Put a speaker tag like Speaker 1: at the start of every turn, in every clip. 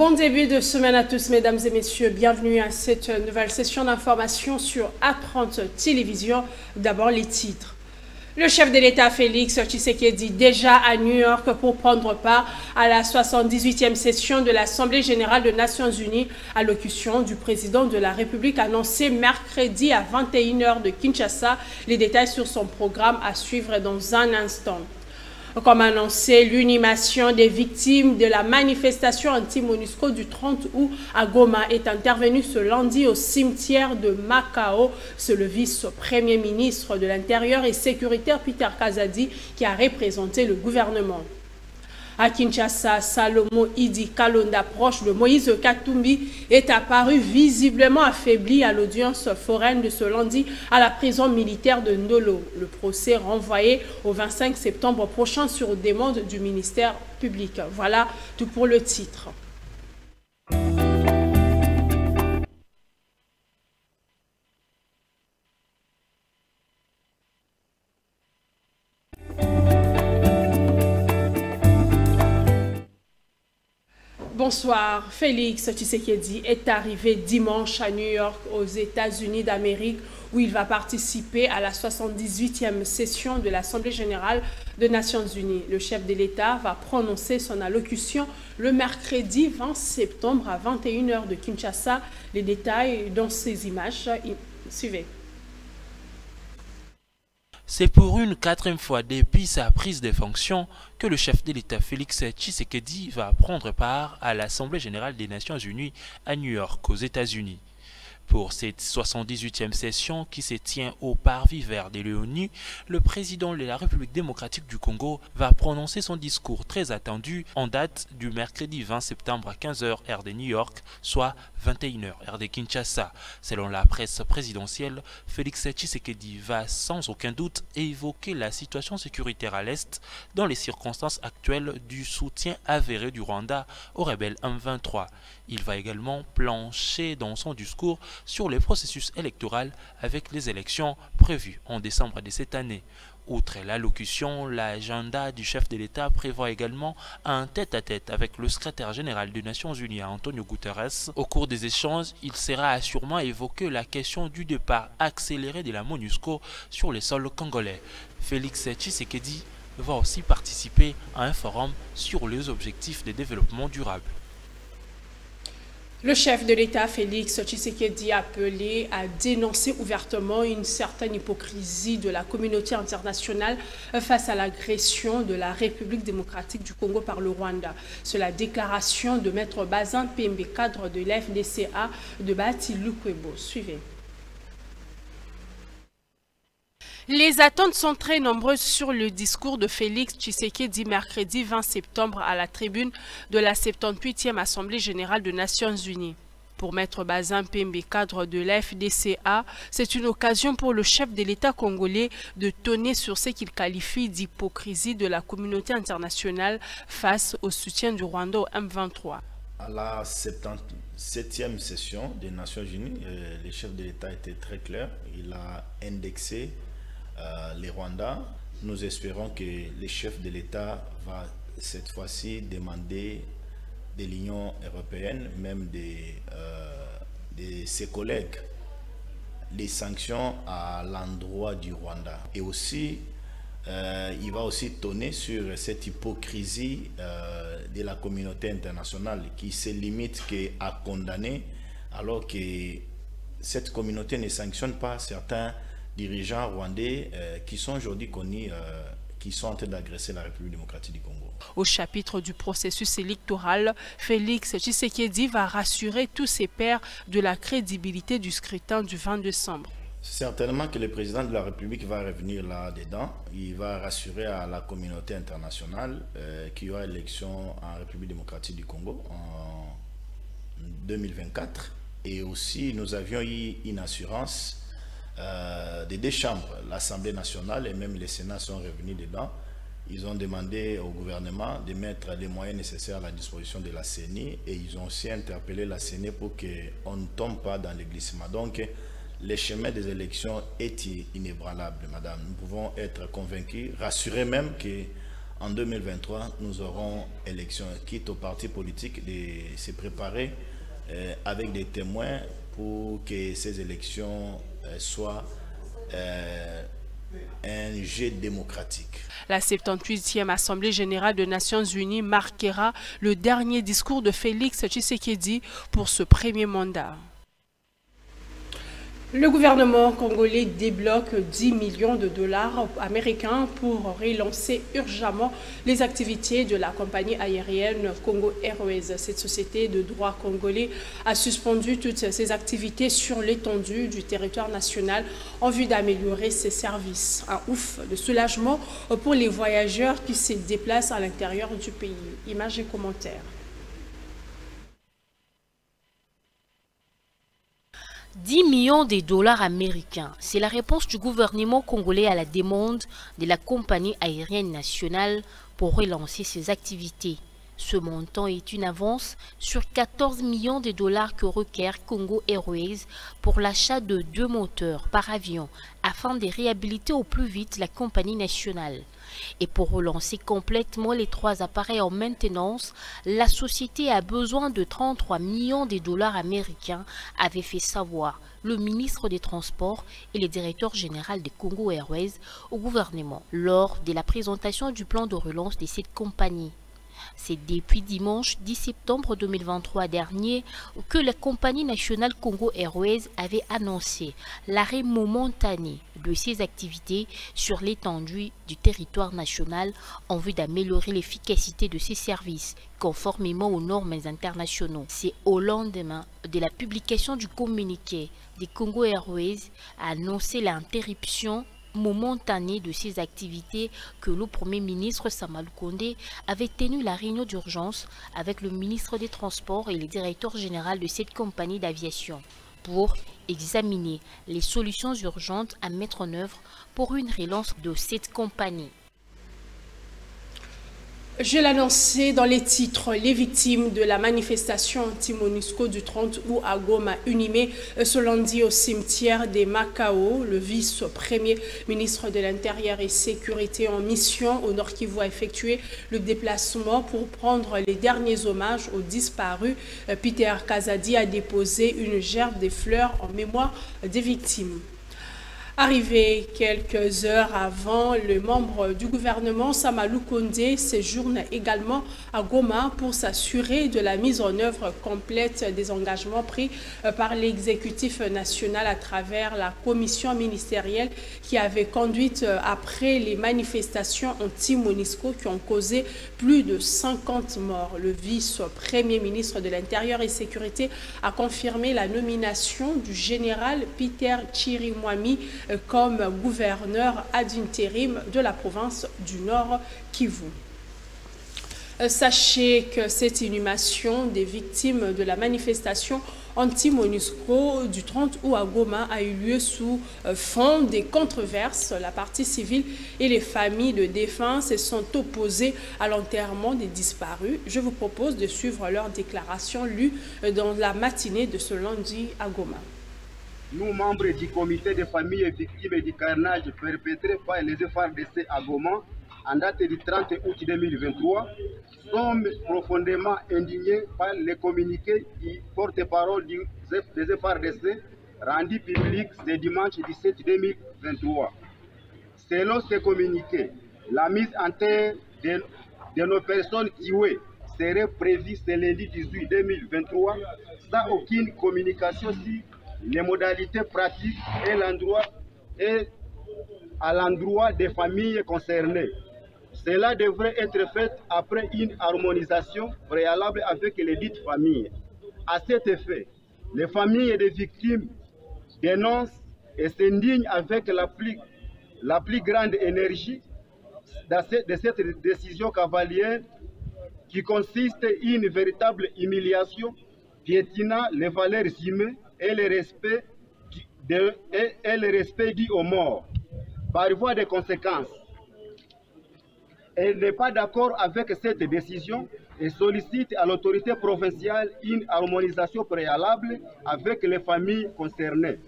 Speaker 1: Bon début de semaine à tous, mesdames et messieurs. Bienvenue à cette nouvelle session d'information sur A30 Télévision. D'abord, les titres. Le chef de l'État, Félix Tshisekedi, déjà à New York pour prendre part à la 78e session de l'Assemblée générale des Nations unies, allocution du président de la République annoncée mercredi à 21h de Kinshasa. Les détails sur son programme à suivre dans un instant. Comme annoncé, l'inhumation des victimes de la manifestation anti-MONUSCO du 30 août à Goma est intervenue ce lundi au cimetière de Makao. C'est le vice-premier ministre de l'Intérieur et sécuritaire Peter Kazadi qui a représenté le gouvernement. À Kinshasa, Salomo Idi Kalonda, proche de Moïse Katumbi, est apparu visiblement affaibli à l'audience foraine de ce lundi à la prison militaire de Ndolo. Le procès renvoyé au 25 septembre prochain sur demande du ministère public. Voilà tout pour le titre. Bonsoir. Félix Tshisekedi est arrivé dimanche à New York, aux États-Unis d'Amérique, où il va participer à la 78e session de l'Assemblée générale des Nations unies. Le chef de l'État va prononcer son allocution le mercredi 20 septembre à 21h de Kinshasa. Les détails dans ces images. Suivez.
Speaker 2: C'est pour une quatrième fois depuis sa prise de fonction que le chef de l'État Félix Tshisekedi va prendre part à l'Assemblée générale des Nations unies à New York, aux États-Unis. Pour cette 78e session qui se tient au parvis vert de l'ONU, le président de la République démocratique du Congo va prononcer son discours très attendu en date du mercredi 20 septembre à 15h heure de New York, soit 21h heure de Kinshasa. Selon la presse présidentielle, Félix Tshisekedi va sans aucun doute évoquer la situation sécuritaire à l'Est dans les circonstances actuelles du soutien avéré du Rwanda aux rebelles M23. Il va également plancher dans son discours sur le processus électoral avec les élections prévues en décembre de cette année. Outre l'allocution, l'agenda du chef de l'État prévoit également un tête-à-tête avec le secrétaire général des Nations Unies, Antonio Guterres. Au cours des échanges, il sera sûrement évoqué la question du départ accéléré de la MONUSCO sur le sol congolais. Félix Tshisekedi va aussi participer à un forum sur les objectifs de développement durable.
Speaker 1: Le chef de l'État, Félix Tshisekedi, a appelé à dénoncer ouvertement une certaine hypocrisie de la communauté internationale face à l'agression de la République démocratique du Congo par le Rwanda. C'est la déclaration de Maître Bazin Pembe, cadre de l'FDCA de Bati Lukwebo. Suivez. Les attentes sont très nombreuses sur le discours de Félix Tshisekedi mercredi 20 septembre à la tribune de la 78e Assemblée générale des Nations unies. Pour Maître Bazin Pembe, cadre de l'FDCA, c'est une occasion pour le chef de l'État congolais de tonner sur ce qu'il qualifie d'hypocrisie de la communauté internationale face au soutien du Rwanda au M23.
Speaker 3: À la 77e session des Nations unies, le chef de l'État était très clair. Il a indexé les Rwandais. Nous espérons que le chef de l'État va cette fois-ci demander de l'Union européenne, même de ses collègues, les sanctions à l'endroit du Rwanda. Et aussi, il va aussi tonner sur cette hypocrisie de la communauté internationale qui se limite qu'à condamner, alors que cette communauté ne sanctionne pas certains dirigeants rwandais qui sont aujourd'hui connus, qui sont en train d'agresser la République démocratique du Congo.
Speaker 1: Au chapitre du processus électoral, Félix Tshisekedi va rassurer tous ses pairs de la crédibilité du scrutin du 20 décembre.
Speaker 3: Certainement que le président de la République va revenir là-dedans. Il va rassurer à la communauté internationale qu'il y aura élection en République démocratique du Congo en 2024. Et aussi, nous avions eu une assurance des deux chambres, l'Assemblée nationale et même le Sénat sont revenus dedans. Ils ont demandé au gouvernement de mettre les moyens nécessaires à la disposition de la CENI et ils ont aussi interpellé la CENI pour qu'on ne tombe pas dans le glissement. Donc, le chemin des élections est inébranlable, madame. Nous pouvons être convaincus, rassurés même en 2023, nous aurons élection, quitte aux partis politiques de se préparer avec des témoins pour que ces élections soient un jeu démocratique.
Speaker 1: La 78e Assemblée générale des Nations unies marquera le dernier discours de Félix Tshisekedi pour ce premier mandat. Le gouvernement congolais débloque 10 millions de dollars américains pour relancer urgemment les activités de la compagnie aérienne Congo Airways. Cette société de droit congolais a suspendu toutes ses activités sur l'étendue du territoire national en vue d'améliorer ses services. Un ouf de soulagement pour les voyageurs qui se déplacent à l'intérieur du pays. Images et commentaires.
Speaker 4: 10 millions de dollars américains, c'est la réponse du gouvernement congolais à la demande de la compagnie aérienne nationale pour relancer ses activités. Ce montant est une avance sur 14 millions de dollars que requiert Congo Airways pour l'achat de 2 moteurs par avion afin de réhabiliter au plus vite la compagnie nationale. Et pour relancer complètement les 3 appareils en maintenance, la société a besoin de 33 millions de dollars américains, avait fait savoir le ministre des Transports et le directeur général de Congo Airways au gouvernement lors de la présentation du plan de relance de cette compagnie. C'est depuis dimanche 10 septembre 2023 dernier que la compagnie nationale Congo Airways avait annoncé l'arrêt momentané de ses activités sur l'étendue du territoire national en vue d'améliorer l'efficacité de ses services conformément aux normes internationaux. C'est au lendemain de la publication du communiqué de Congo Airways a annoncé l'interruption momentanée de ces activités que le Premier ministre Sama Lukonde avait tenu la réunion d'urgence avec le ministre des Transports et le directeur général de cette compagnie d'aviation pour examiner les solutions urgentes à mettre en œuvre pour une relance de cette compagnie.
Speaker 1: Je l'ai annoncé dans les titres, les victimes de la manifestation anti-MONUSCO du 30 août à Goma, inhumées ce lundi au cimetière des Macao. Le vice-premier ministre de l'Intérieur et Sécurité en mission au Nord Kivu a effectué le déplacement pour prendre les derniers hommages aux disparus. Peter Kazadi a déposé une gerbe de fleurs en mémoire des victimes. Arrivé quelques heures avant, le membre du gouvernement Sama Lukonde séjourne également à Goma pour s'assurer de la mise en œuvre complète des engagements pris par l'exécutif national à travers la commission ministérielle qui avait conduite après les manifestations anti-MONUSCO qui ont causé plus de 50 morts. Le vice-premier ministre de l'Intérieur et Sécurité a confirmé la nomination du général Peter Chirimwami comme gouverneur ad interim de la province du Nord Kivu. Sachez que cette inhumation des victimes de la manifestation anti-MONUSCO du 30 août à Goma a eu lieu sous fond des controverses. La partie civile et les familles de défunts se sont opposées à l'enterrement des disparus. Je vous propose de suivre leur déclaration lue dans la matinée de ce lundi à Goma.
Speaker 5: Nous, membres du comité de familles victimes du carnage perpétré par les FARDC à Goma, en date du 30 août 2023, sommes profondément indignés par les communiqués du porte-parole des FARDC rendu public ce dimanche 17 2023. Selon ces communiqués, la mise en terre de nos personnes tuées serait prévue ce lundi 18 2023 sans aucune communication sur les modalités pratiques et à l'endroit des familles concernées. Cela devrait être fait après une harmonisation préalable avec les dites familles. À cet effet, les familles des victimes dénoncent et s'indignent avec la plus grande énergie de cette décision cavalière qui consiste en une véritable humiliation piétinant les valeurs humaines et le respect dû aux morts. Par voie de conséquence, elle n'est pas d'accord avec cette décision et sollicite à l'autorité provinciale une harmonisation préalable avec les familles concernées.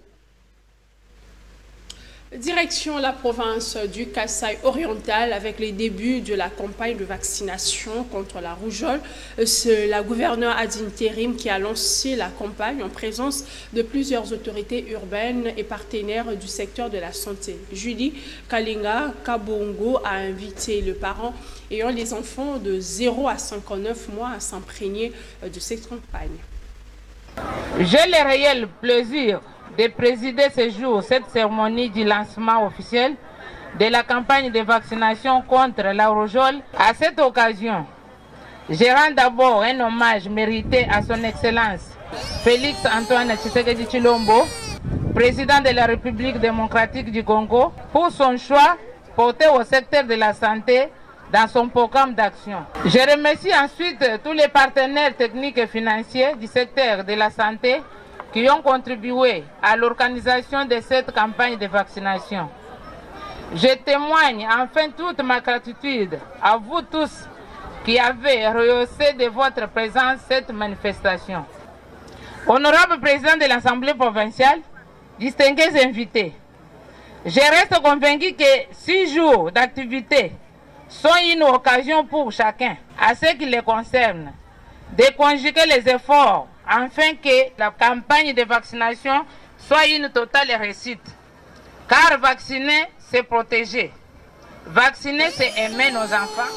Speaker 1: Direction la province du Kasaï oriental avec les débuts de la campagne de vaccination contre la rougeole. C'est la gouverneure ad intérim qui a lancé la campagne en présence de plusieurs autorités urbaines et partenaires du secteur de la santé. Julie Kalinga Kabongo a invité les parents ayant les enfants de 0 à 59 mois à s'imprégner de cette campagne.
Speaker 6: J'ai le réel plaisir de présider ce jour cette cérémonie du lancement officiel de la campagne de vaccination contre la rougeole. À cette occasion, je rends d'abord un hommage mérité à son Excellence Félix Antoine Tshisekedi Tshilombo, président de la République démocratique du Congo, pour son choix porté au secteur de la santé dans son programme d'action. Je remercie ensuite tous les partenaires techniques et financiers du secteur de la santé qui ont contribué à l'organisation de cette campagne de vaccination. Je témoigne enfin toute ma gratitude à vous tous qui avez rehaussé de votre présence cette manifestation. Honorable président de l'Assemblée provinciale, distingués invités, je reste convaincu que 6 jours d'activité sont une occasion pour chacun, à ce qui les concerne, de conjuguer les efforts afin que la campagne de vaccination soit une totale réussite. Car vacciner, c'est protéger. Vacciner, c'est aimer nos enfants.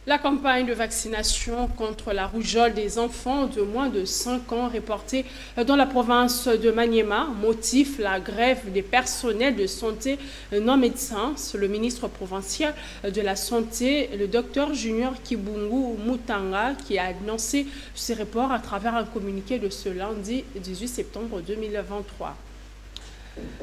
Speaker 1: La campagne de vaccination contre la rougeole des enfants de moins de 5 ans reportée dans la province de Maniema motive la grève des personnels de santé non médecins. C'est le ministre provincial de la Santé, le docteur Junior Kibungu Mutanga, qui a annoncé ce report à travers un communiqué de ce lundi 18 septembre 2023.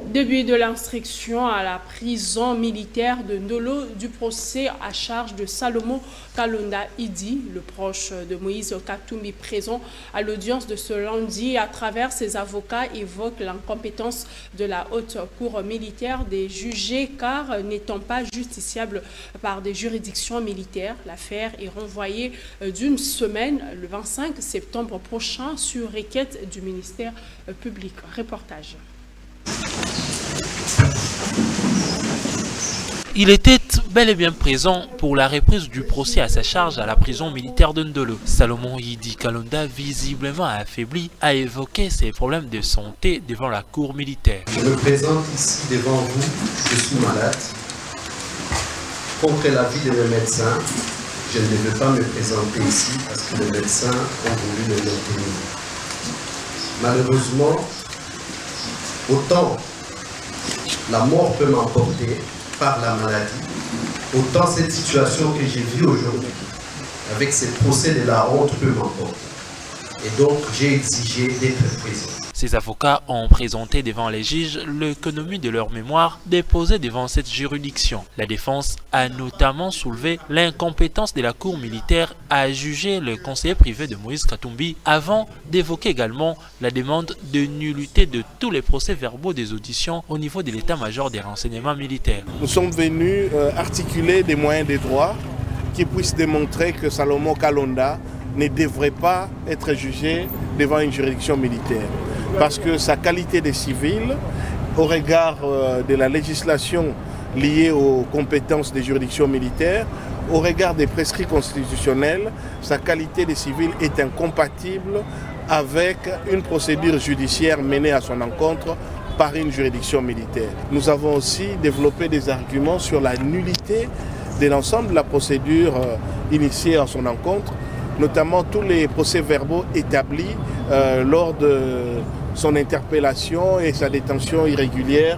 Speaker 1: Début de l'instruction à la prison militaire de Ndolo du procès à charge de Salomon Kalonda Idi, le proche de Moïse Katumbi, présent à l'audience de ce lundi. À travers ses avocats, évoque l'incompétence de la haute cour militaire des jugés car n'étant pas justiciable par des juridictions militaires. L'affaire est renvoyée d'une semaine, le 25 septembre prochain, sur requête du ministère public. Reportage.
Speaker 2: Il était bel et bien présent pour la reprise du procès à sa charge à la prison militaire de Ndolo. Salomon Idi Kalonda, visiblement affaibli, a évoqué ses problèmes de santé devant la cour militaire.
Speaker 7: Je me présente ici devant vous, je suis malade. Contre l'avis de mes médecins, je ne devais pas me présenter ici parce que les médecins ont voulu me maintenir. Malheureusement, autant la mort peut m'emporter par la maladie, autant cette situation que j'ai vue aujourd'hui, avec ces procès de la honte, peut m'emporter. Et donc, j'ai exigé d'être présent.
Speaker 2: Ces avocats ont présenté devant les juges l'économie de leur mémoire déposée devant cette juridiction. La défense a notamment soulevé l'incompétence de la cour militaire à juger le conseiller privé de Moïse Katumbi avant d'évoquer également la demande de nullité de tous les procès-verbaux des auditions au niveau de l'état-major des renseignements militaires.
Speaker 8: Nous sommes venus articuler des moyens de droit qui puissent démontrer que Salomon Kalonda ne devrait pas être jugé devant une juridiction militaire. Parce que sa qualité de civil, au regard de la législation liée aux compétences des juridictions militaires, au regard des prescrits constitutionnels, sa qualité de civil est incompatible avec une procédure judiciaire menée à son encontre par une juridiction militaire. Nous avons aussi développé des arguments sur la nullité de l'ensemble de la procédure initiée à son encontre, notamment tous les procès-verbaux établis lors de son interpellation et sa détention irrégulière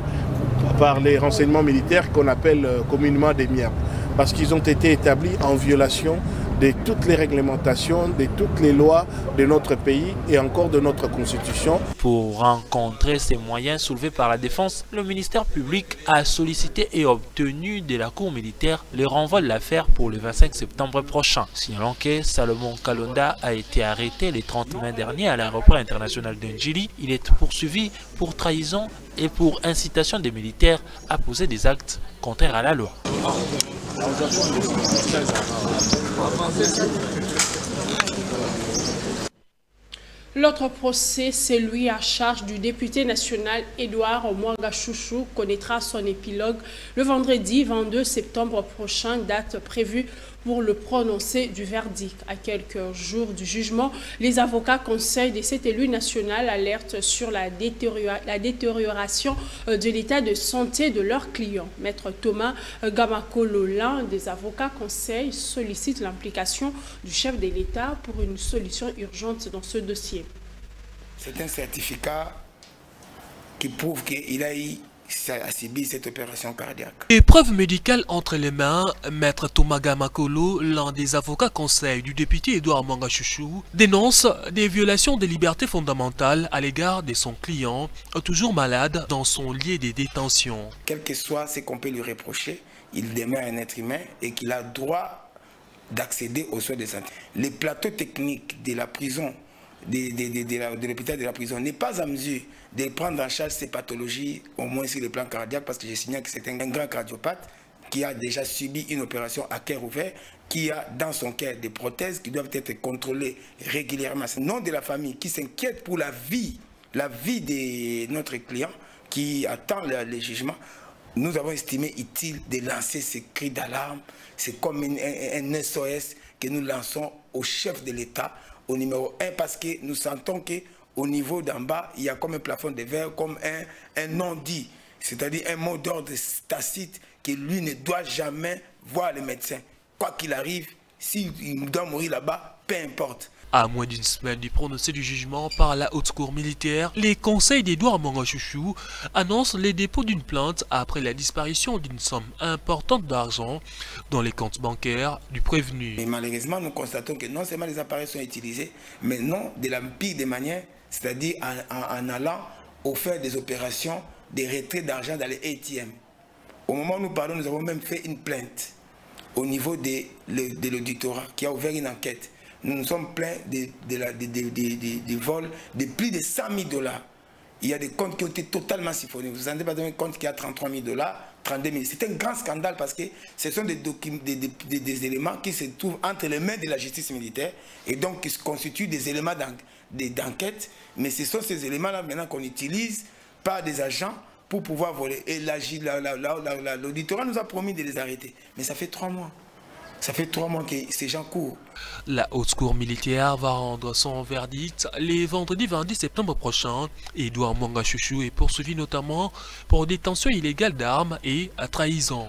Speaker 8: par les renseignements militaires qu'on appelle communément des MIAP, parce qu'ils ont été établis en violation de toutes les réglementations, de toutes les lois de notre pays et encore de notre constitution.
Speaker 2: Pour rencontrer ces moyens soulevés par la défense, le ministère public a sollicité et obtenu de la cour militaire le renvoi de l'affaire pour le 25 septembre prochain. Signalant que Salomon Kalonda a été arrêté le 30 mai dernier à l'aéroport international de Njili, il est poursuivi pour trahison et pour incitation des militaires à poser des actes contraires à la loi.
Speaker 1: L'autre procès, celui à charge du député national Edouard Mwanga Chouchou, connaîtra son épilogue le vendredi 22 septembre prochain, date prévue pour le prononcé du verdict. À quelques jours du jugement, les avocats conseils de cet élu national alertent sur la détérioration de l'état de santé de leurs clients. Maître Thomas Gamakolo, l'un des avocats conseils, sollicite l'implication du chef de l'État pour une solution urgente dans ce dossier.
Speaker 9: C'est un certificat qui prouve qu'il a subi cette opération cardiaque.
Speaker 10: Épreuve médicale entre les mains, Maître Thomas Gamakolo, l'un des avocats conseils du député Edouard Mwanga Chouchou, dénonce des violations des libertés fondamentales à l'égard de son client, toujours malade dans son lieu de détention.
Speaker 9: Quel que soit ce qu'on peut lui reprocher, il demeure un être humain et qu'il a droit d'accéder aux soins de santé. Les plateaux techniques de la prison, de l'hôpital de la prison, n'est pas à mesure de prendre en charge ces pathologies, au moins sur le plan cardiaque, parce que je signale que c'est un grand cardiopathe qui a déjà subi une opération à cœur ouvert, qui a dans son cœur des prothèses qui doivent être contrôlées régulièrement. C'est le nom de la famille qui s'inquiète pour la vie de notre client qui attend le jugement. Nous avons estimé utile de lancer ces cris d'alarme. C'est comme un SOS que nous lançons au chef de l'État, au numéro 1, parce que nous sentons qu'au niveau d'en bas, il y a comme un plafond de verre, comme un non-dit, c'est-à-dire un mot d'ordre tacite que lui ne doit jamais voir le médecin. Quoi qu'il arrive, s'il doit mourir là-bas, peu importe.
Speaker 10: À moins d'une semaine du prononcé du jugement par la haute cour militaire, les conseils d'Edouard Mwanga Chouchou annoncent le dépôt d'une plainte après la disparition d'une somme importante d'argent dans les comptes bancaires du prévenu.
Speaker 9: Et malheureusement, nous constatons que non seulement les appareils sont utilisés, mais non de la pire des manières, c'est-à-dire en allant au faire des opérations de retrait d'argent dans les ATM. Au moment où nous parlons, nous avons même fait une plainte au niveau de l'auditorat qui a ouvert une enquête. Nous nous sommes plaints des vols de plus de 100 000 $. Il y a des comptes qui ont été totalement siphonnés. Vous n'avez pas donné un compte qui a 33 000 $, 32 000. C'est un grand scandale parce que ce sont des éléments qui se trouvent entre les mains de la justice militaire et donc qui constituent des éléments d'enquête. Mais ce sont ces éléments-là maintenant qu'on utilise par des agents pour pouvoir voler. Et l'auditorat nous a promis de les arrêter. Mais ça fait 3 mois. Ça fait 3 mois que ces gens courent.
Speaker 10: La haute cour militaire va rendre son verdict les vendredis 20 septembre prochain. Edouard Mwanga Chouchou est poursuivi notamment pour détention illégale d'armes et à trahison.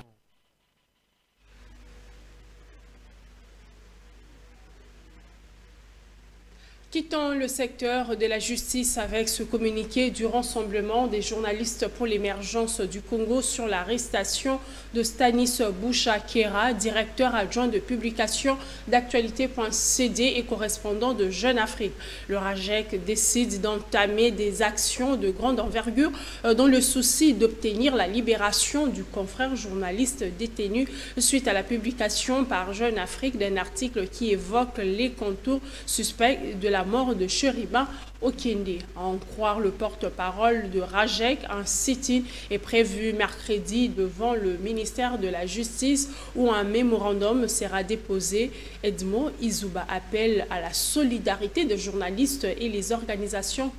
Speaker 1: Quittons le secteur de la justice avec ce communiqué du Rassemblement des journalistes pour l'émergence du Congo sur l'arrestation de Stanis Bouchakera, directeur adjoint de publication d'actualité.cd et correspondant de Jeune Afrique. Le RAJEC décide d'entamer des actions de grande envergure dans le souci d'obtenir la libération du confrère journaliste détenu suite à la publication par Jeune Afrique d'un article qui évoque les contours suspects de la mort de Cheriba Okende. À en croire le porte-parole de RAJEC, un sit-in est prévu mercredi devant le ministère de la Justice où un mémorandum sera déposé. Edmond Izouba appelle à la solidarité des journalistes et les organisations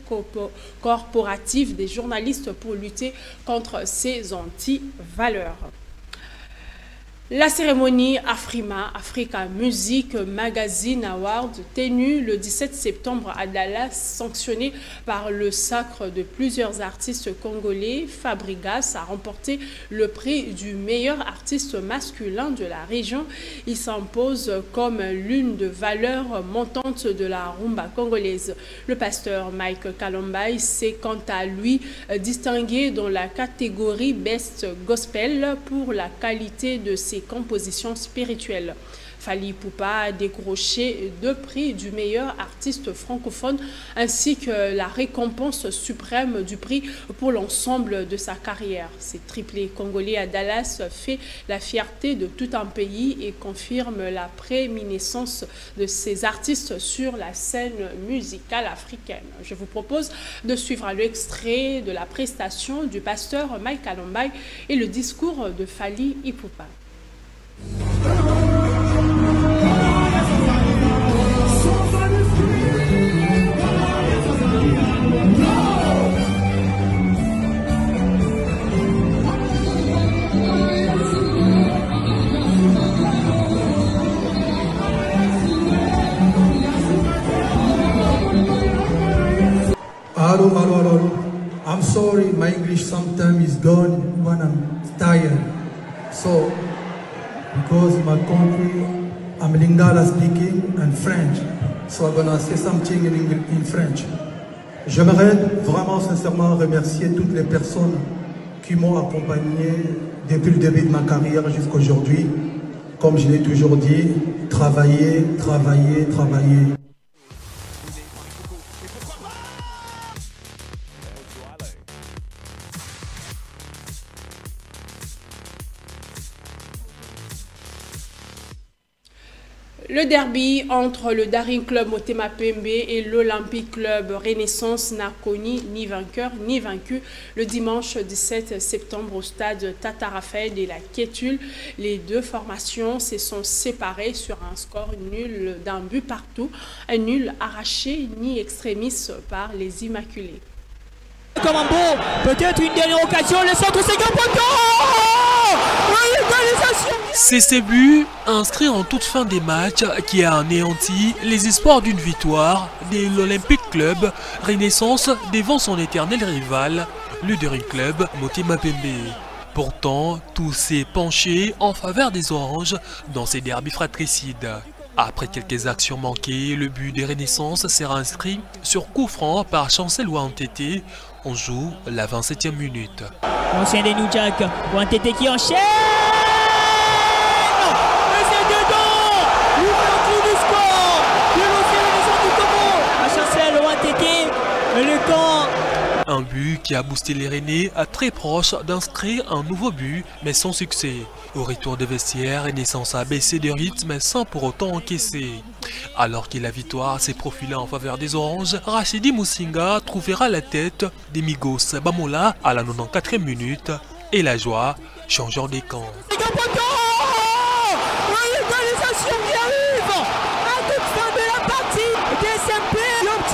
Speaker 1: corporatives des journalistes pour lutter contre ces anti-valeurs. La cérémonie Afrima, Africa Music Magazine Award, tenue le 17 septembre à Dallas, sanctionnée par le sacre de plusieurs artistes congolais, Fabrigas a remporté le prix du meilleur artiste masculin de la région. Il s'impose comme l'une des valeurs montantes de la rumba congolaise. Le pasteur Mike Kalombai s'est quant à lui distingué dans la catégorie Best Gospel pour la qualité de ses compositions spirituelles. Fally Ipupa a décroché 2 prix du meilleur artiste francophone ainsi que la récompense suprême du prix pour l'ensemble de sa carrière. Ce triplé congolais à Dallas fait la fierté de tout un pays et confirme la prééminence de ces artistes sur la scène musicale africaine. Je vous propose de suivre l'extrait de la prestation du pasteur Mike Kalombai et le discours de Fally Ipupa.
Speaker 11: I'm sorry, my English sometimes is gone when I'm tired. So, because my country, I'm Lingala speaking and French. So I'm gonna say something in French. J'aimerais vraiment sincèrement remercier toutes les personnes qui m'ont accompagné depuis le début de ma carrière jusqu'à aujourd'hui. Comme je l'ai toujours dit, travailler, travailler, travailler.
Speaker 1: Le derby entre le Daring Club Motema Pembe et l'Olympique Club Renaissance n'a connu ni vainqueur ni vaincu le dimanche 17 septembre au stade Tata Raphaël de la Kétul. Les deux formations se sont séparées sur un score nul d'un but partout, un nul arraché ni extrémiste par les Immaculés.
Speaker 12: Comme un beau, peut-être une dernière occasion, le centre c'est Gapoto.
Speaker 10: C'est ces buts inscrits en toute fin des matchs qui a anéanti les espoirs d'une victoire de l'Olympique Club Renaissance devant son éternel rival, le Daring Club Motema Pembe. Pourtant, tout s'est penché en faveur des Oranges dans ces derbys fratricides. Après quelques actions manquées, le but des Renaissance sera inscrit sur coup franc par Chancel Ouantete. On joue la 27e minute.
Speaker 12: L'ancien des New Jack, Ouantete qui enchaîne. Et c'est dedans. L'ouverture du score de l'ancien Renaissance du Congo. À Chancel Ouantete, le camp.
Speaker 10: Un but qui a boosté les Rennais à très proche d'inscrire un nouveau but, mais sans succès. Au retour des vestiaires, Renaissance a baissé de rythme sans pour autant encaisser. Alors que la victoire s'est profilée en faveur des Oranges, Rachidi Moussinga trouvera la tête des Migos Bamola à la 94e minute et la joie changeant des camps.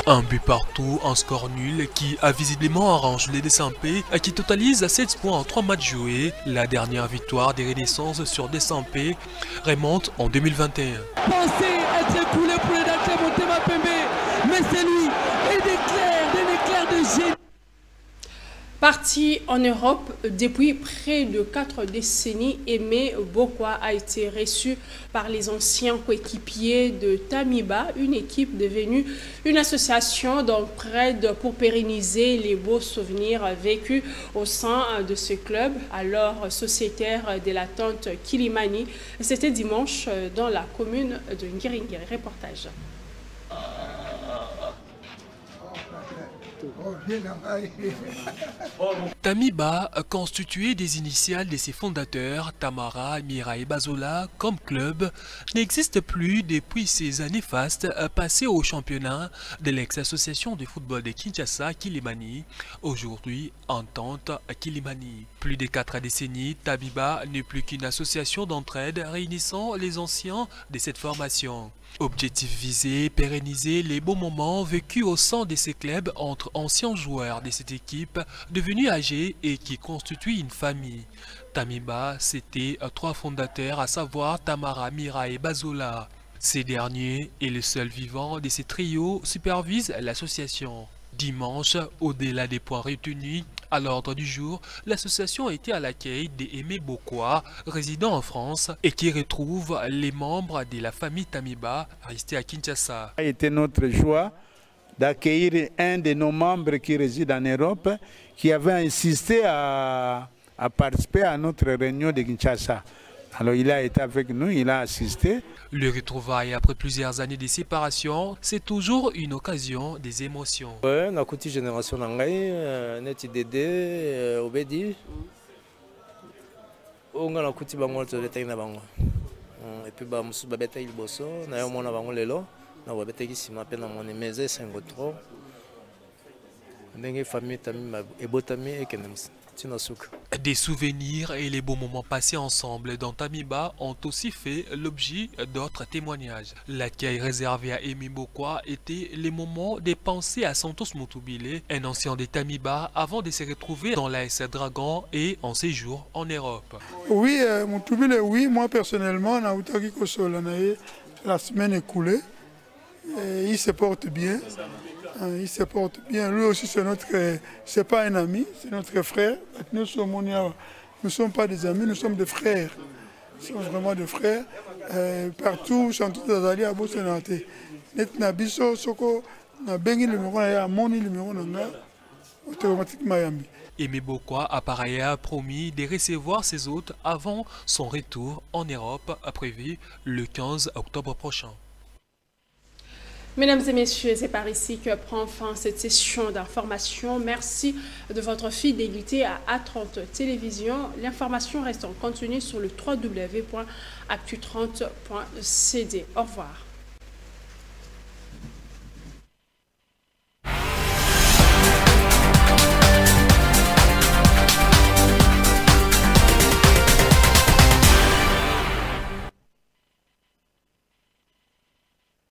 Speaker 10: Un but partout, un score nul qui a visiblement arrangé les Dessampés qui totalise 7 points en 3 matchs joués. La dernière victoire des Renaissances sur Dessampés remonte en 2021.
Speaker 12: Pensez être écoulé pour le Dakar Motema Pembe, mais c'est lui, un éclair de génie.
Speaker 1: Parti en Europe depuis près de 4 décennies, Aimé Bokwa a été reçu par les anciens coéquipiers de Tamiba, une équipe devenue une association d'entraide pour pérenniser les beaux souvenirs vécus au sein de ce club, alors sociétaire de la tante Kilimani. C'était dimanche dans la commune de Ngiringiri. Reportage.
Speaker 10: Tamiba, constitué des initiales de ses fondateurs, Tamara, Mira et Bazola, comme club, n'existe plus depuis ces années fastes passées au championnat de l'ex-association de football de Kinshasa, Kilimani, aujourd'hui Entente Kilimani. Plus de 4 décennies, Tamiba n'est plus qu'une association d'entraide réunissant les anciens de cette formation. Objectif visé, pérenniser les beaux moments vécus au sein de ces clubs entre anciens joueurs de cette équipe devenus âgés et qui constituent une famille. Tamiba, c'était 3 fondateurs, à savoir Tamara, Mira et Bazola. Ces derniers et le seul vivant de ces trios supervisent l'association. Dimanche, au-delà des points retenus à l'ordre du jour, l'association a été à l'accueil d'Aimé Bokwa, résident en France, et qui retrouve les membres de la famille Tamiba restés à Kinshasa.
Speaker 13: Ça a été notre joie d'accueillir un de nos membres qui réside en Europe, qui avait insisté à participer à notre réunion de Kinshasa. Alors il a été avec nous, il a assisté.
Speaker 10: Le retrouvaille après plusieurs années de séparation, c'est toujours une occasion des émotions.
Speaker 14: Oui, la petite génération nangai, neti Dédé, Obedi, on a la petite bango de l'état bango. Et puis bah musu babeta il bosso, na yo mona bango lelo, na babeta qui sima pe na mon meze 53. Ndenge famille tami ebotami et kenems.
Speaker 10: Des souvenirs et les beaux moments passés ensemble dans Tamiba ont aussi fait l'objet d'autres témoignages. L'accueil réservé à Aimé Bokwa était les moments des pensées à Santos Mutubile, un ancien de Tamiba, avant de se retrouver dans l'AS Dragon et en séjour en Europe.
Speaker 15: Oui, Mutubile, oui, moi personnellement, la semaine écoulée, Il se porte bien. Il se porte bien. Lui aussi, c'est pas un ami, c'est notre frère. Nous ne sommes pas des amis, nous sommes des frères. Nous sommes vraiment des frères. Partout, sont tous allés à Bossonate. Net Nabiso, Soko, Nabengi, le numéro, Amoni, le numéro, automatiquement Miami.
Speaker 10: Aimé Bokwa a par ailleurs promis de recevoir ses hôtes avant son retour en Europe, prévu le 15 octobre prochain.
Speaker 1: Mesdames et messieurs, c'est par ici que prend fin cette session d'information. Merci de votre fidélité à A30 Télévision. L'information reste en continu sur le www.actu30.cd. Au revoir.